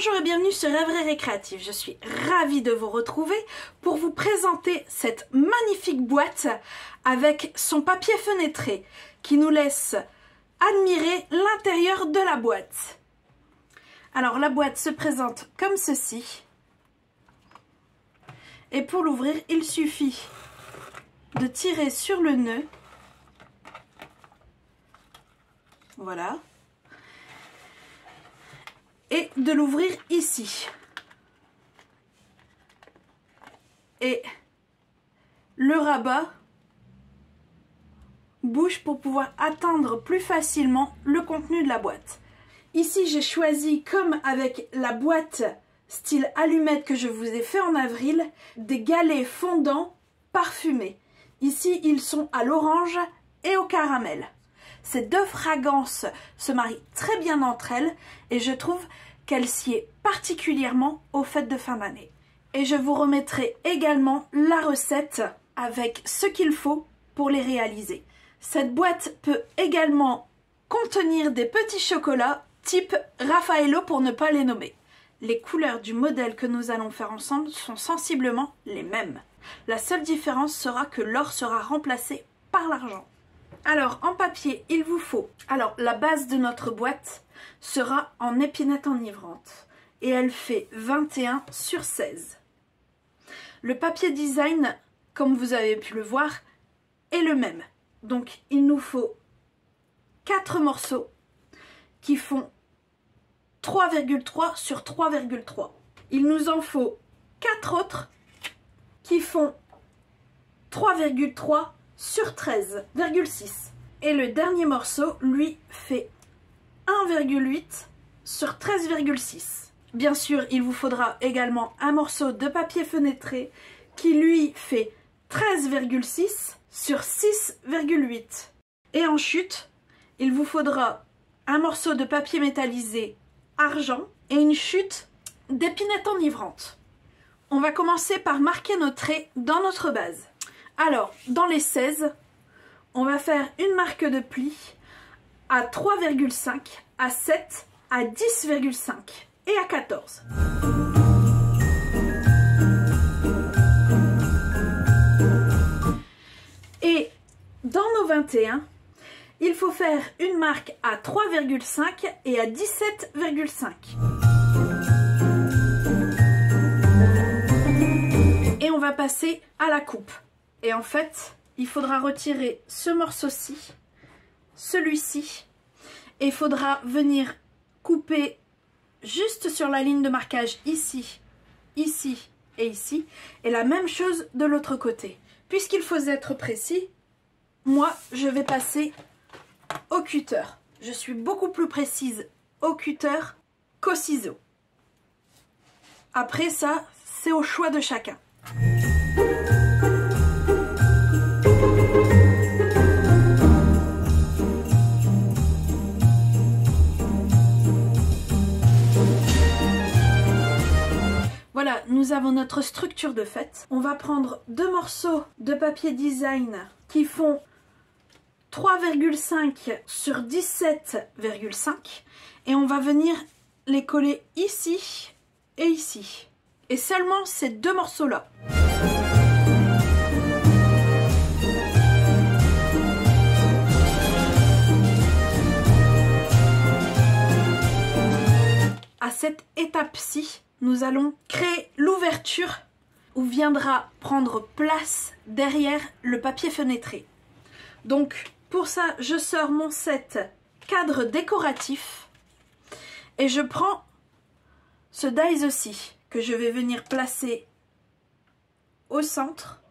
Bonjour et bienvenue sur Rêverie Récréative. Je suis ravie de vous retrouver pour vous présenter cette magnifique boîte avec son papier fenêtré qui nous laisse admirer l'intérieur de la boîte. Alors la boîte se présente comme ceci. Et pour l'ouvrir, il suffit de tirer sur le nœud. Voilà. Et de l'ouvrir ici. Et le rabat bouge pour pouvoir atteindre plus facilement le contenu de la boîte. Ici, j'ai choisi, comme avec la boîte style allumette que je vous ai fait en avril, des galets fondants parfumés. Ici, ils sont à l'orange et au caramel. Ces deux fragrances se marient très bien entre elles et je trouve qu'elles sied particulièrement aux fêtes de fin d'année. Et je vous remettrai également la recette avec ce qu'il faut pour les réaliser. Cette boîte peut également contenir des petits chocolats type Raffaello pour ne pas les nommer. Les couleurs du modèle que nous allons faire ensemble sont sensiblement les mêmes. La seule différence sera que l'or sera remplacé par l'argent. Alors en papier, il vous faut, la base de notre boîte sera en épinette enivrante et elle fait 21 sur 16. Le papier design, comme vous avez pu le voir, est le même. Donc il nous faut 4 morceaux qui font 3,3 sur 3,3. Il nous en faut 4 autres qui font 3,3 sur 13,6. Et le dernier morceau, lui, fait 1,8 sur 13,6. Bien sûr, il vous faudra également un morceau de papier fenêtré qui, lui, fait 13,6 sur 6,8. Et en chute, il vous faudra un morceau de papier métallisé argent et une chute d'épinette enivrante. On va commencer par marquer nos traits dans notre base. Alors, dans les 16, on va faire une marque de pli à 3,5, à 7, à 10,5 et à 14. Et dans nos 21, il faut faire une marque à 3,5 et à 17,5. Et on va passer à la coupe. Et en fait, il faudra retirer ce morceau-ci, celui-ci, et il faudra venir couper juste sur la ligne de marquage ici, ici et ici, et la même chose de l'autre côté. Puisqu'il faut être précis, moi je vais passer au cutter. Je suis beaucoup plus précise au cutter qu'au ciseau. Après ça, c'est au choix de chacun. Voilà, nous avons notre structure de fête. On va prendre 2 morceaux de papier design qui font 3,5 sur 17,5 et on va venir les coller ici et ici. Et seulement ces 2 morceaux-là. À cette étape-ci, nous allons créer l'ouverture où viendra prendre place derrière le papier fenêtré. Donc pour ça, je sors mon set cadre décoratif et je prends ce dies aussi que je vais venir placer au centre.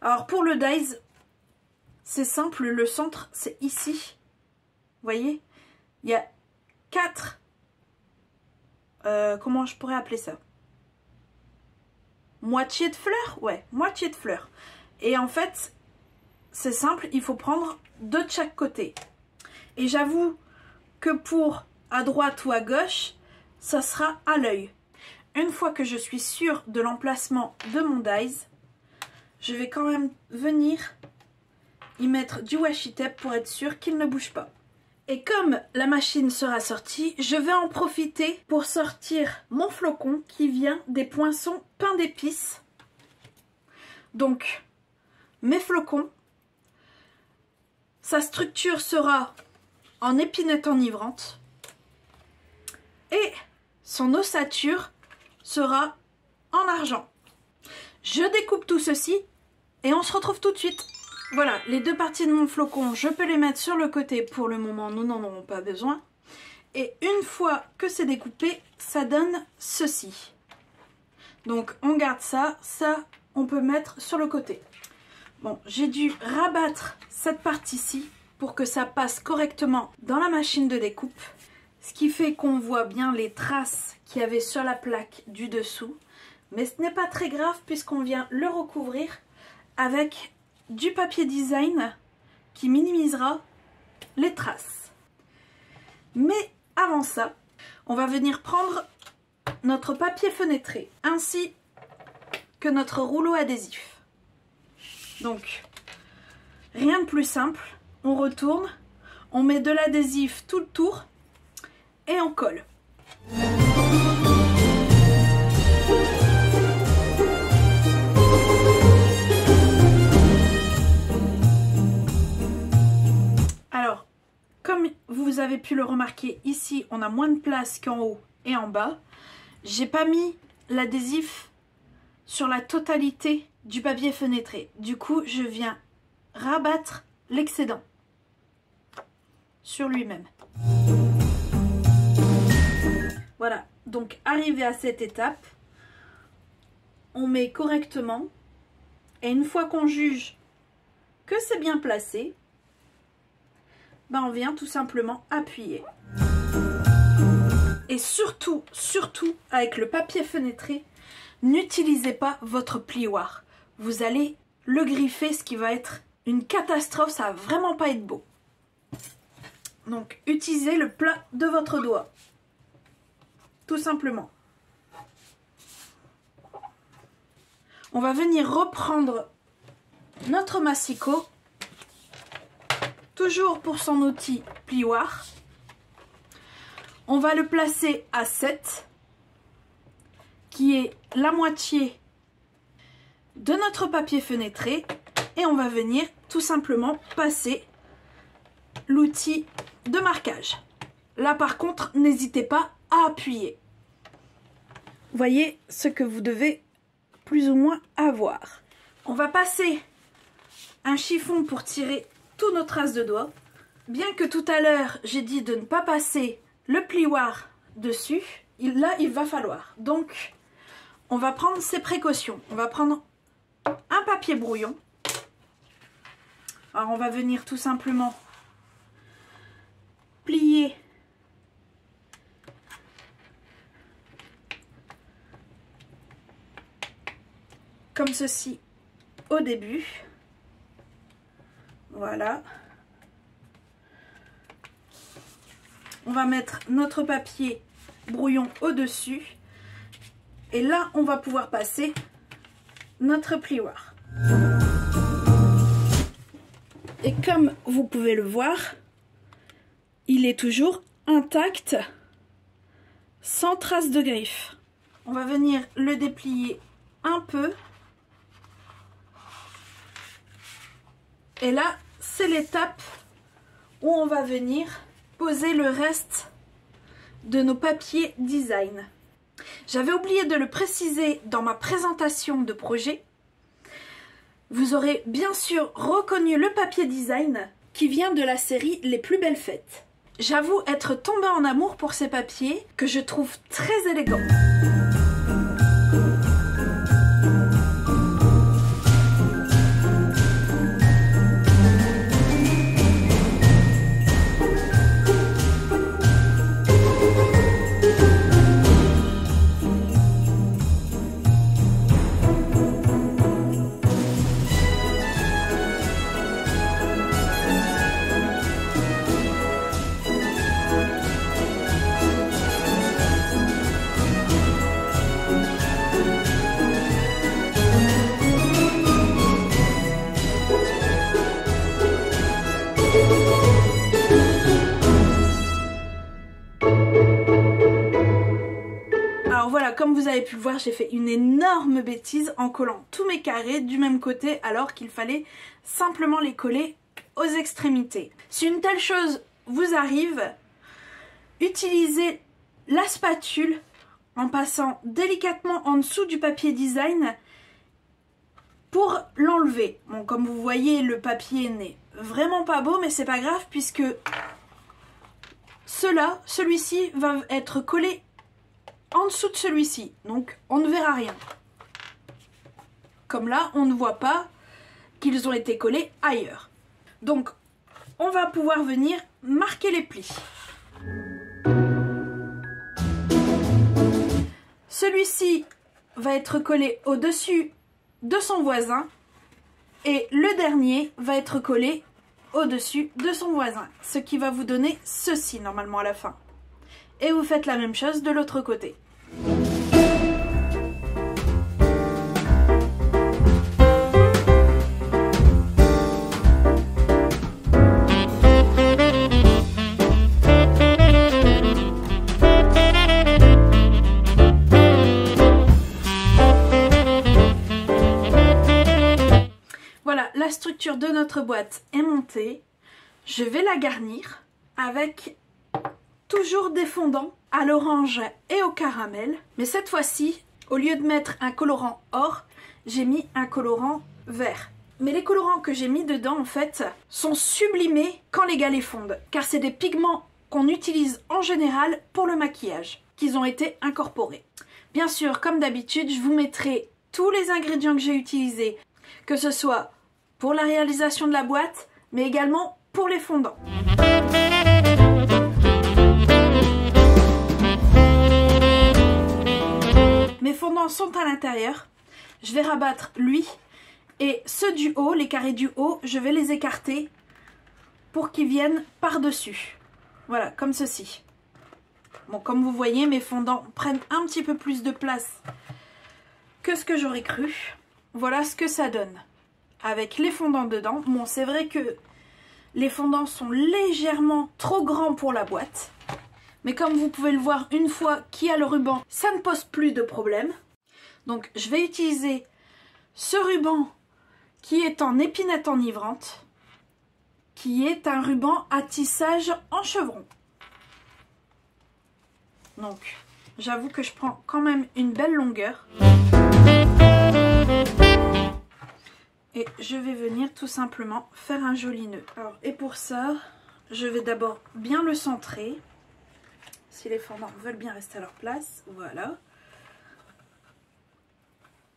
Alors pour le dies, c'est simple, le centre c'est ici. Vous voyez, il y a 4 comment je pourrais appeler ça? Moitié de fleurs? Ouais, moitié de fleurs. Et en fait, c'est simple, il faut prendre 2 de chaque côté. Et j'avoue que pour à droite ou à gauche, ça sera à l'œil. Une fois que je suis sûre de l'emplacement de mon dies, je vais quand même venir y mettre du washi tape pour être sûre qu'il ne bouge pas. Et comme la machine sera sortie, je vais en profiter pour sortir mon flocon qui vient des poinçons pain d'épices. Donc, mes flocons, sa structure sera en épinette enivrante et son ossature sera en argent. Je découpe tout ceci et on se retrouve tout de suite. Voilà, les deux parties de mon flocon, je peux les mettre sur le côté. Pour le moment, nous n'en aurons pas besoin. Et une fois que c'est découpé, ça donne ceci. Donc on garde ça, ça on peut mettre sur le côté. Bon, j'ai dû rabattre cette partie-ci pour que ça passe correctement dans la machine de découpe. Ce qui fait qu'on voit bien les traces qu'il y avait sur la plaque du dessous. Mais ce n'est pas très grave puisqu'on vient le recouvrir avec du papier design qui minimisera les traces. Mais avant ça, on va venir prendre notre papier fenêtré ainsi que notre rouleau adhésif. Donc, rien de plus simple, on retourne, on met de l'adhésif tout le tour et on colle. Alors, comme vous avez pu le remarquer, ici on a moins de place qu'en haut et en bas. J'ai pas mis l'adhésif sur la totalité du papier fenêtré. Du coup, je viens rabattre l'excédent sur lui-même. Voilà, donc arrivé à cette étape, on met correctement et une fois qu'on juge que c'est bien placé, ben on vient tout simplement appuyer. Et surtout avec le papier fenêtré, n'utilisez pas votre plioir. Vous allez le griffer, ce qui va être une catastrophe, ça va vraiment pas être beau. Donc utilisez le plat de votre doigt. Tout simplement. On va venir reprendre notre massicot, toujours pour son outil plioir. On va le placer à 7, qui est la moitié de notre papier fenêtré, et on va venir tout simplement passer l'outil de marquage. Là par contre, n'hésitez pas à appuyer. Voyez ce que vous devez plus ou moins avoir. On va passer un chiffon pour tirer tous nos traces de doigts. Bien que tout à l'heure j'ai dit de ne pas passer le plioir dessus, là il va falloir. Donc on va prendre ses précautions. On va prendre un papier brouillon. Alors on va venir tout simplement plier comme ceci au début. Voilà. On va mettre notre papier brouillon au-dessus. Et là, on va pouvoir passer notre plioir. Et comme vous pouvez le voir, il est toujours intact, sans trace de griffe. On va venir le déplier un peu. Et là, c'est l'étape où on va venir poser le reste de nos papiers design. J'avais oublié de le préciser dans ma présentation de projet. Vous aurez bien sûr reconnu le papier design qui vient de la série Les Plus Belles Fêtes. J'avoue être tombée en amour pour ces papiers que je trouve très élégants. Alors voilà, comme vous avez pu le voir, j'ai fait une énorme bêtise en collant tous mes carrés du même côté alors qu'il fallait simplement les coller aux extrémités. Si une telle chose vous arrive, utilisez la spatule en passant délicatement en dessous du papier design pour l'enlever. Bon, comme vous voyez, le papier n'est vraiment pas beau, mais c'est pas grave puisque celui-ci va être collé en dessous de celui-ci, donc on ne verra rien. Comme là, on ne voit pas qu'ils ont été collés ailleurs. Donc, on va pouvoir venir marquer les plis. Celui-ci va être collé au-dessus de son voisin et le dernier va être collé au-dessus de son voisin, ce qui va vous donner ceci normalement à la fin. Et vous faites la même chose de l'autre côté. Voilà, la structure de notre boîte est montée. Je vais la garnir avec toujours des fondants à l'orange et au caramel. Mais cette fois-ci, au lieu de mettre un colorant or, j'ai mis un colorant vert. Mais les colorants que j'ai mis dedans, en fait, sont sublimés quand les galets fondent. Car c'est des pigments qu'on utilise en général pour le maquillage, qu'ils ont été incorporés. Bien sûr, comme d'habitude, je vous mettrai tous les ingrédients que j'ai utilisés, que ce soit pour la réalisation de la boîte, mais également pour les fondants. Mes fondants sont à l'intérieur. Je vais rabattre lui et ceux du haut, les carrés du haut, je vais les écarter pour qu'ils viennent par-dessus. Voilà, comme ceci. Bon, comme vous voyez, mes fondants prennent un petit peu plus de place que ce que j'aurais cru. Voilà ce que ça donne avec les fondants dedans. Bon, c'est vrai que les fondants sont légèrement trop grands pour la boîte. Mais comme vous pouvez le voir, une fois qu'il y a le ruban, ça ne pose plus de problème. Donc je vais utiliser ce ruban qui est en épinette enivrante, qui est un ruban à tissage en chevron. Donc j'avoue que je prends quand même une belle longueur. Et je vais venir tout simplement faire un joli nœud. Alors, et pour ça, je vais d'abord bien le centrer. Si les fondants veulent bien rester à leur place, voilà.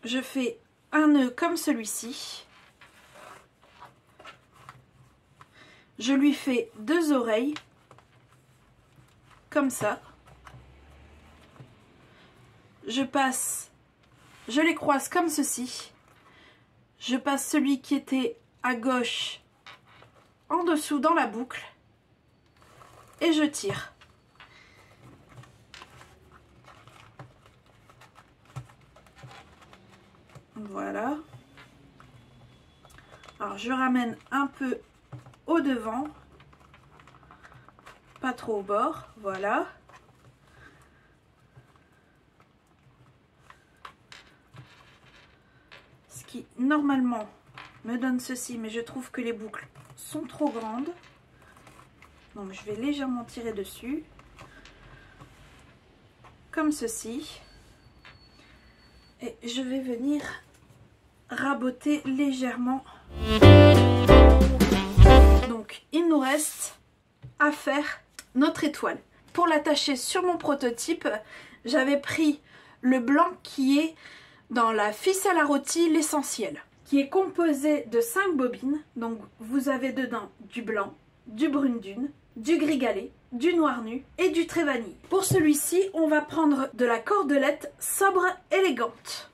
Je fais un nœud comme celui-ci. Je lui fais 2 oreilles, comme ça. Je les croise comme ceci. Je passe celui qui était à gauche en dessous dans la boucle et je tire. Voilà. Alors je ramène un peu au devant, pas trop au bord, voilà. Ce qui normalement me donne ceci, mais je trouve que les boucles sont trop grandes. Donc je vais légèrement tirer dessus, comme ceci. Et je vais venir raboter légèrement. Donc il nous reste à faire notre étoile. Pour l'attacher sur mon prototype, j'avais pris le blanc qui est dans la ficelle à rôti, l'essentiel, qui est composé de 5 bobines. Donc vous avez dedans du blanc, du brune dune, du gris galet, du noir nu et du trait vanille. Pour celui-ci, on va prendre de la cordelette sobre élégante,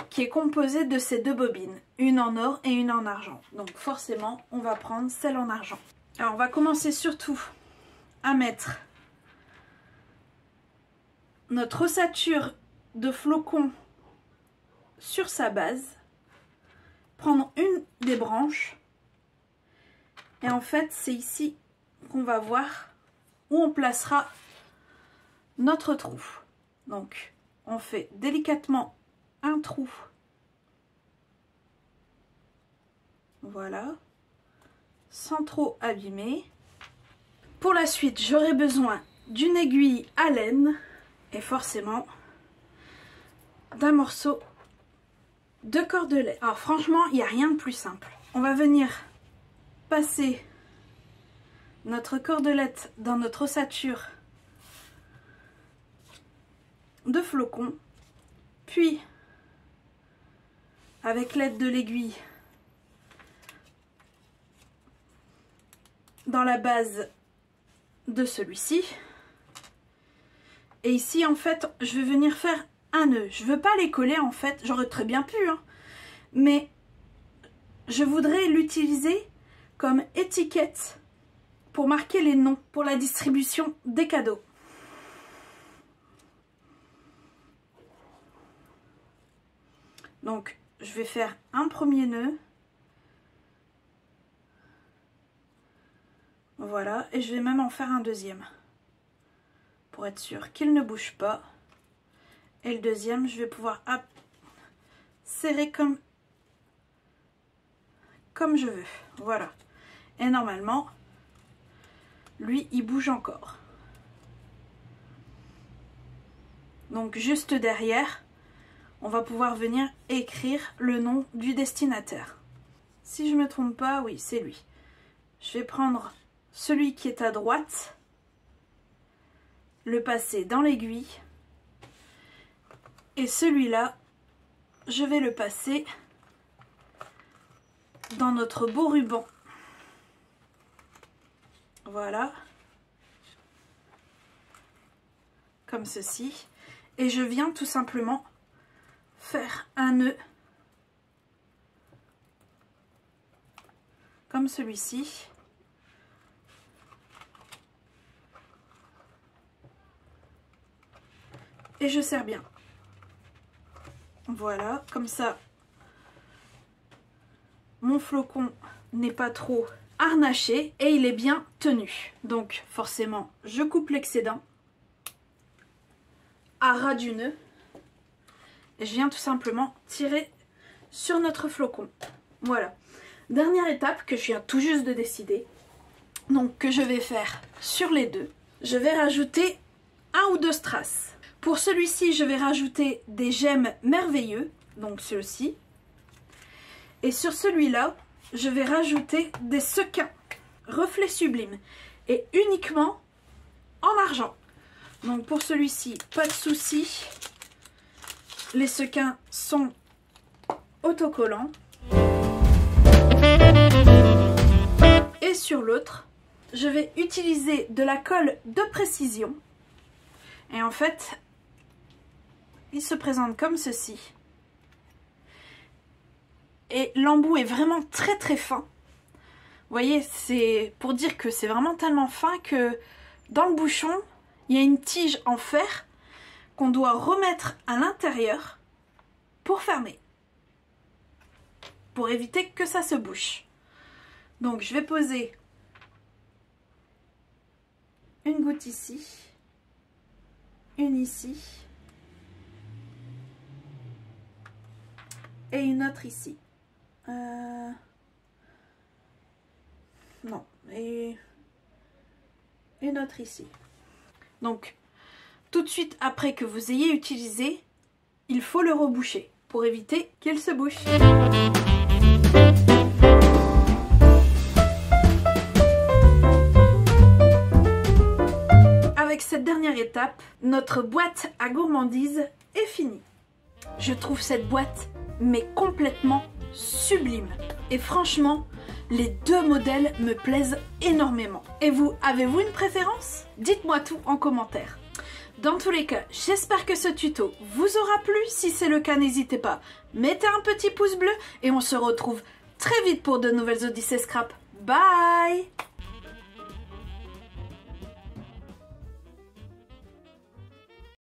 qui est composée de ces 2 bobines, une en or et une en argent. Donc forcément, on va prendre celle en argent. Alors on va commencer surtout à mettre notre ossature de flocon sur sa base, prendre une des branches et en fait c'est ici qu'on va voir où on placera notre trou. Donc on fait délicatement un trou. Voilà, sans trop abîmer. Pour la suite, j'aurai besoin d'une aiguille à laine et forcément d'un morceau de cordelet. Alors franchement, il n'y a rien de plus simple. On va venir passer notre cordelette dans notre ossature de flocons, puis avec l'aide de l'aiguille dans la base de celui-ci. Et ici en fait je vais venir faire un nœud. Je veux pas les coller en fait, j'aurais très bien pu hein, mais je voudrais l'utiliser comme étiquette pour marquer les noms pour la distribution des cadeaux. Donc je vais faire un premier nœud. Voilà, et je vais même en faire un deuxième pour être sûr qu'il ne bouge pas. Et le deuxième, je vais pouvoir serrer comme je veux. Voilà. Et normalement, lui, il bouge encore. Donc juste derrière, on va pouvoir venir écrire le nom du destinataire. Si je ne me trompe pas, oui, c'est lui. Je vais prendre celui qui est à droite, le passer dans l'aiguille, et celui-là, je vais le passer dans notre beau ruban. Voilà, comme ceci, et je viens tout simplement faire un nœud comme celui-ci. Et je serre bien. Voilà, comme ça, mon flocon n'est pas trop harnaché et il est bien tenu. Donc forcément, je coupe l'excédent à ras du nœud et je viens tout simplement tirer sur notre flocon. Voilà. Dernière étape que je viens tout juste de décider, donc que je vais faire sur les deux. Je vais rajouter un ou deux strass. Pour celui-ci, je vais rajouter des gemmes merveilleux, donc ceux-ci. Et sur celui-là, je vais rajouter des sequins, reflets sublimes, et uniquement en argent. Donc pour celui-ci, pas de souci, les sequins sont autocollants. Et sur l'autre, je vais utiliser de la colle de précision. Et en fait, il se présente comme ceci. Et l'embout est vraiment très très fin. Vous voyez, c'est pour dire que c'est vraiment tellement fin que dans le bouchon, il y a une tige en fer qu'on doit remettre à l'intérieur pour fermer. Pour éviter que ça se bouche. Donc je vais poser une goutte ici, une ici et une autre ici. Non, et une autre ici. Donc tout de suite après que vous ayez utilisé, il faut le reboucher pour éviter qu'il se bouche. Avec cette dernière étape, notre boîte à gourmandises est finie. Je trouve cette boîte mais complètement sublime. Et franchement, les deux modèles me plaisent énormément. Et vous, avez-vous une préférence? Dites-moi tout en commentaire. Dans tous les cas, j'espère que ce tuto vous aura plu. Si c'est le cas, n'hésitez pas, mettez un petit pouce bleu et on se retrouve très vite pour de nouvelles Odyssées Scrap. Bye!